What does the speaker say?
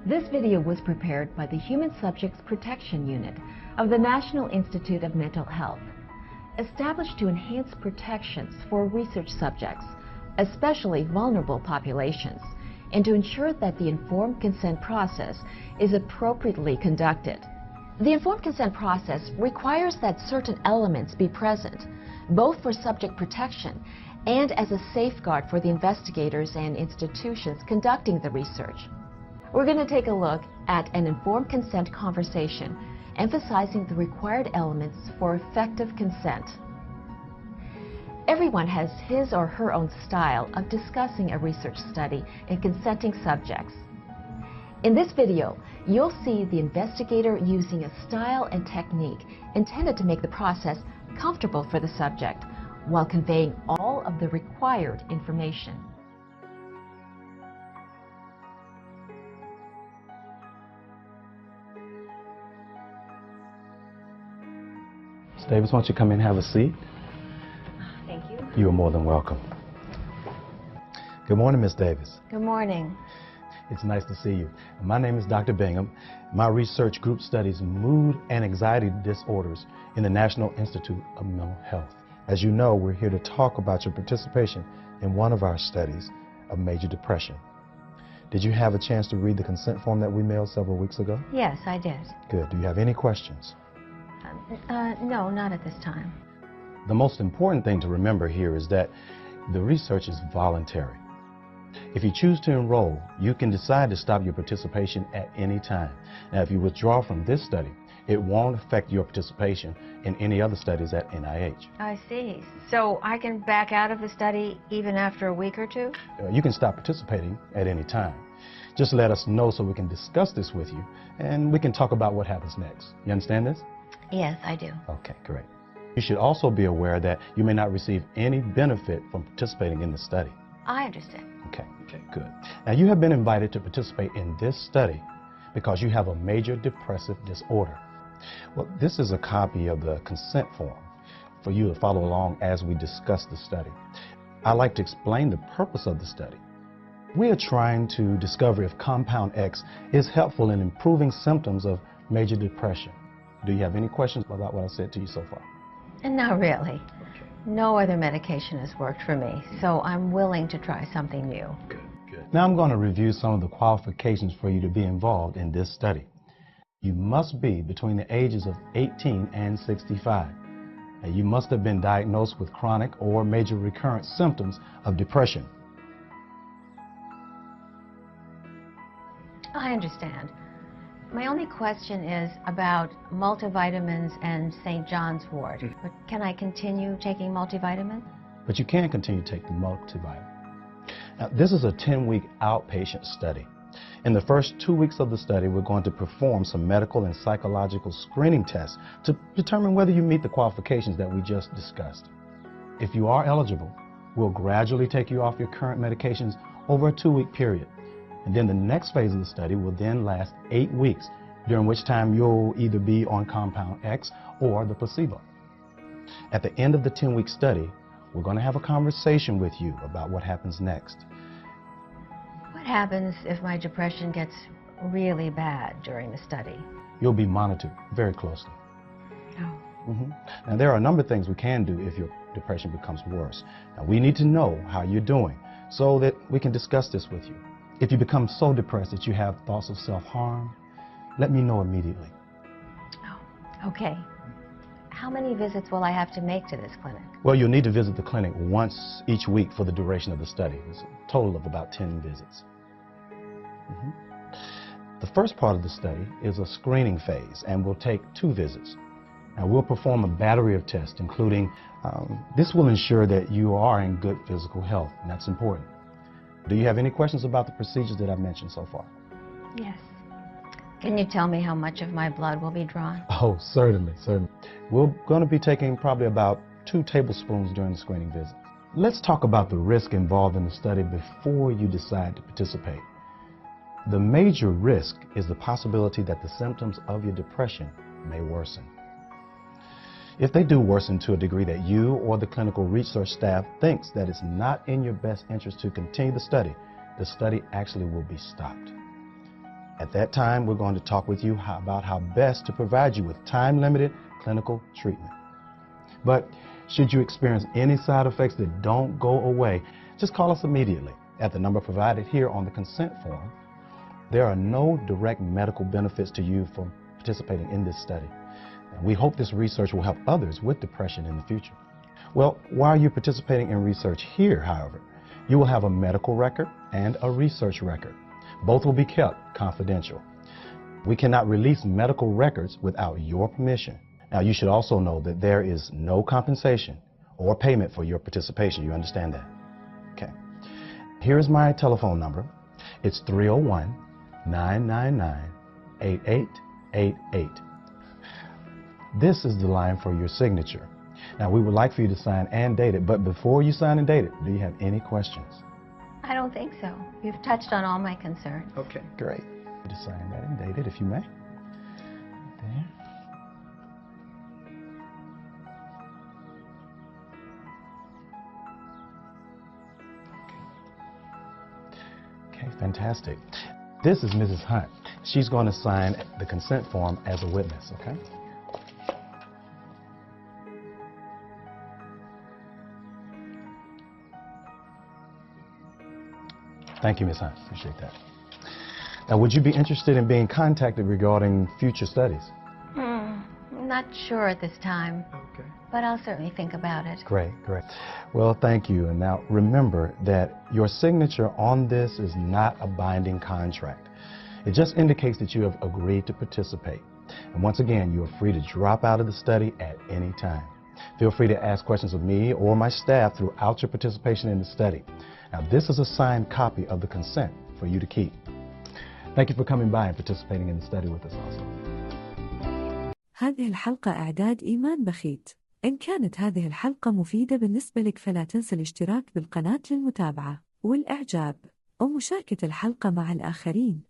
This video was prepared by the Human Subjects Protection Unit of the National Institute of Mental Health, established to enhance protections for research subjects, especially vulnerable populations, and to ensure that the informed consent process is appropriately conducted. The informed consent process requires that certain elements be present, both for subject protection and as a safeguard for the investigators and institutions conducting the research. We're going to take a look at an informed consent conversation, emphasizing the required elements for effective consent. Everyone has his or her own style of discussing a research study and consenting subjects. In this video, you'll see the investigator using a style and technique intended to make the process comfortable for the subject while conveying all of the required information. Ms. Davis, why don't you come in and have a seat? Thank you. You are more than welcome. Good morning, Ms. Davis. Good morning. It's nice to see you. My name is Dr. Bingham. My research group studies mood and anxiety disorders in the National Institute of Mental Health. As you know, we're here to talk about your participation in one of our studies of major depression. Did you have a chance to read the consent form that we mailed several weeks ago? Yes, I did. Good. Do you have any questions? No, not at this time. The most important thing to remember here is that the research is voluntary. If you choose to enroll, you can decide to stop your participation at any time. Now, if you withdraw from this study, it won't affect your participation in any other studies at NIH. I see. So I can back out of the study even after a week or two? You can stop participating at any time. Just let us know so we can discuss this with you, and we can talk about what happens next. You understand this? Yes, I do. Okay, great. You should also be aware that you may not receive any benefit from participating in the study. I understand. Okay, good. Now, you have been invited to participate in this study because you have a major depressive disorder. Well, this is a copy of the consent form for you to follow along as we discuss the study. I'd like to explain the purpose of the study. We are trying to discover if compound X is helpful in improving symptoms of major depression. Do you have any questions about what I said to you so far? Not really. No other medication has worked for me, so I'm willing to try something new. Good. Now I'm going to review some of the qualifications for you to be involved in this study. You must be between the ages of 18 and 65. And you must have been diagnosed with chronic or major recurrent symptoms of depression. I understand. My only question is about multivitamins and St. John's wort. But can I continue taking multivitamins? But you can continue to take the multivitamin. Now, this is a 10-week outpatient study. In the first 2 weeks of the study, we're going to perform some medical and psychological screening tests to determine whether you meet the qualifications that we just discussed. If you are eligible, we'll gradually take you off your current medications over a 2-week period. And then the next phase of the study will then last 8 weeks, during which time you'll either be on compound X or the placebo. At the end of the 10-week study, we're going to have a conversation with you about what happens next. What happens if my depression gets really bad during the study? You'll be monitored very closely. Oh. Now, there are a number of things we can do if your depression becomes worse. Now, we need to know how you're doing so that we can discuss this with you. If you become so depressed that you have thoughts of self-harm, let me know immediately. Oh, okay. How many visits will I have to make to this clinic? Well, you'll need to visit the clinic once each week for the duration of the study. It's a total of about 10 visits. The first part of the study is a screening phase, and will take 2 visits. Now, we'll perform a battery of tests, including this will ensure that you are in good physical health, and that's important. Do you have any questions about the procedures that I've mentioned so far? Yes. Can you tell me how much of my blood will be drawn? Oh, certainly. We're going to be taking probably about 2 tablespoons during the screening visit. Let's talk about the risk involved in the study before you decide to participate. The major risk is the possibility that the symptoms of your depression may worsen. If they do worsen to a degree that you or the clinical research staff thinks that it's not in your best interest to continue the study actually will be stopped. At that time, we're going to talk with you about how best to provide you with time-limited clinical treatment. But should you experience any side effects that don't go away, just call us immediately at the number provided here on the consent form. There are no direct medical benefits to you for participating in this study. And we hope this research will help others with depression in the future. Well, while you're participating in research here, however, you will have a medical record and a research record. Both will be kept confidential. We cannot release medical records without your permission. Now, you should also know that there is no compensation or payment for your participation. You understand that? Okay. Here's my telephone number. It's 301-999-8888. This is the line for your signature. Now, we would like for you to sign and date it, but before you sign and date it, do you have any questions? I don't think so. You've touched on all my concerns. Okay, great. Just sign that and date it if you may. There. Okay, fantastic. This is Mrs. Hunt. She's going to sign the consent form as a witness, okay? Thank you, Ms. Hunt. Appreciate that. Now, would you be interested in being contacted regarding future studies? Not sure at this time. Okay. But I'll certainly think about it. Great, great. Well, thank you. And now remember that your signature on this is not a binding contract. It just indicates that you have agreed to participate. And once again, you are free to drop out of the study at any time. Feel free to ask questions of me or my staff throughout your participation in the study. Now, this is a signed copy of the consent for you to keep. Thank you for coming by and participating in the study with us also. هذه الحلقة إعداد إيمان بخيت. إن كانت هذه الحلقة مفيدة بالنسبة لك فلا تنسى الاشتراك بالقناة للمتابعة والإعجاب ومشاركة الحلقة مع الآخرين.